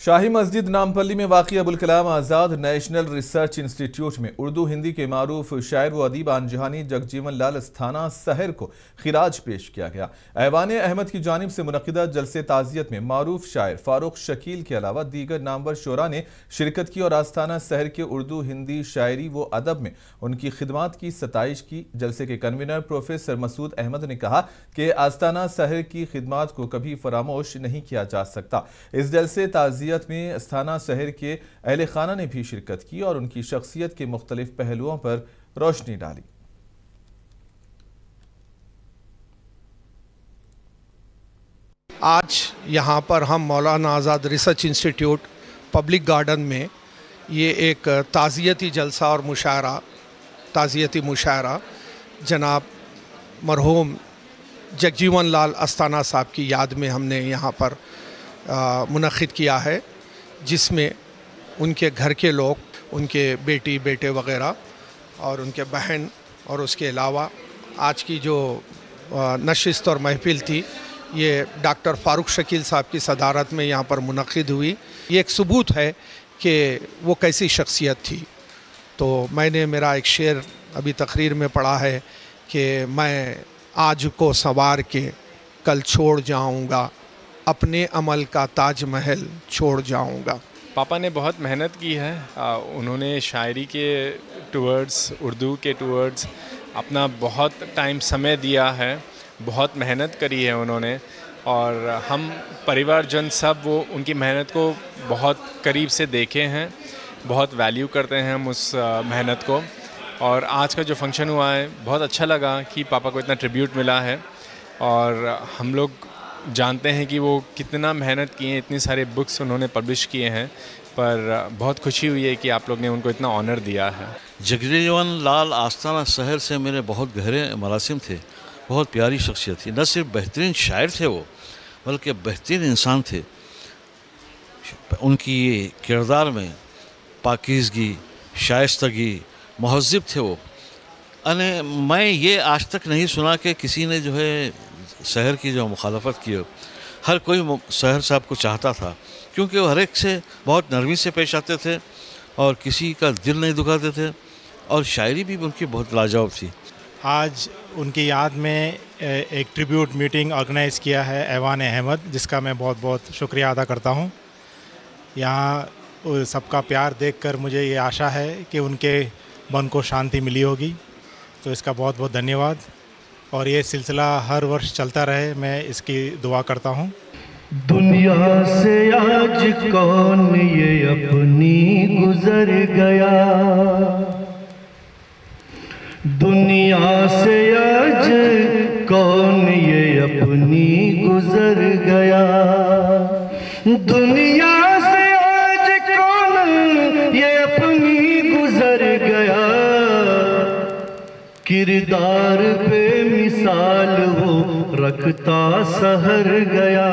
शाही मस्जिद नामपल्ली में वाक़ई Abul Kalam Azad national research institute में उर्दू हिंदी के मारूफ शायर व अदीब आनजहानी जगजीवन लाल अस्थाना सहर को खिराज पेश किया गया। ऐवान अहमद की जानिब से मुनक़िदा जलसे ताज़ियत में मारूफ शायर फारूक शकील के अलावा दीगर नामवर शोरा ने शिरकत की और आस्थाना सहर के उर्दू हिंदी शायरी व अदब में उनकी खिदमात की सताइश की। जलसे के कन्वीनर प्रोफेसर मसूद अहमद ने कहा कि आस्थाना सहर की खिदमात को कभी फरामोश नहीं किया जा सकता। इस जलसे ताज़ियत में आस्थाना सहर के अहले खाना ने भी शिरकत की और उनकी शख्सियत के मुख्तलिफ पहलुओं पर रोशनी डाली। आज यहाँ पर हम मौलाना आज़ाद रिसर्च इंस्टीट्यूट पब्लिक गार्डन में ये एक ताज़ियती जलसा और ताज़ियती मुशायरा जनाब मरहूम जगजीवन लाल अस्थाना साहब की याद में हमने यहाँ पर मुनक़िद किया है, जिसमें उनके घर के लोग, उनके बेटी बेटे वग़ैरह और उनके बहन और उसके अलावा आज की जो नशिस्त और महफिल थी ये डॉक्टर फारूक शकील साहब की सदारत में यहाँ पर मुनक़िद हुई। ये एक सबूत है कि वो कैसी शख्सियत थी। तो मैंने मेरा एक शेर अभी तकरीर में पढ़ा है कि मैं आज को संवार के कल छोड़ जाऊँगा, अपने अमल का ताजमहल छोड़ जाऊंगा। पापा ने बहुत मेहनत की है। उन्होंने शायरी के टूवर्ड्स, उर्दू के टूवर्ड्स अपना बहुत टाइम समय दिया है, बहुत मेहनत करी है उन्होंने, और हम परिवारजन सब वो उनकी मेहनत को बहुत करीब से देखे हैं, बहुत वैल्यू करते हैं हम उस मेहनत को। और आज का जो फंक्शन हुआ है बहुत अच्छा लगा कि पापा को इतना ट्रिब्यूट मिला है, और हम लोग जानते हैं कि वो कितना मेहनत किए हैं, इतनी सारे बुक्स उन्होंने पब्लिश किए हैं, पर बहुत खुशी हुई है कि आप लोग ने उनको इतना ऑनर दिया है। जगजीवन लाल आस्थाना सहर से मेरे बहुत गहरे मरासिम थे। बहुत प्यारी शख्सियत थी। न सिर्फ बेहतरीन शायर थे वो, बल्कि बेहतरीन इंसान थे। उनकी किरदार में पाकीज़गी, शाइस्तगी, महज़्ज़ब थे वो। मैं ये आज तक नहीं सुना कि किसी ने जो है शहर की जो मुखालफत की हो। हर कोई शहर साहब को चाहता था, क्योंकि वो हर एक से बहुत नरमी से पेश आते थे और किसी का दिल नहीं दुखाते थे, और शायरी भी उनकी बहुत लाजवाब थी। आज उनकी याद में एक ट्रिब्यूट मीटिंग ऑर्गेनाइज़ किया है ऐवान अहमद, जिसका मैं बहुत बहुत शुक्रिया अदा करता हूँ। यहाँ सबका प्यार देखकर मुझे ये आशा है कि उनके मन को शांति मिली होगी, तो इसका बहुत बहुत धन्यवाद। और ये सिलसिला हर वर्ष चलता रहे, मैं इसकी दुआ करता हूँ। दुनिया से आज कौन ये अपनी गुजर गया, दुनिया से आज कौन ये अपनी गुजर गया, दुनिया से आज कौन ये अपनी गुजर गया, किरदार पे मिसाल वो रखता सहर गया।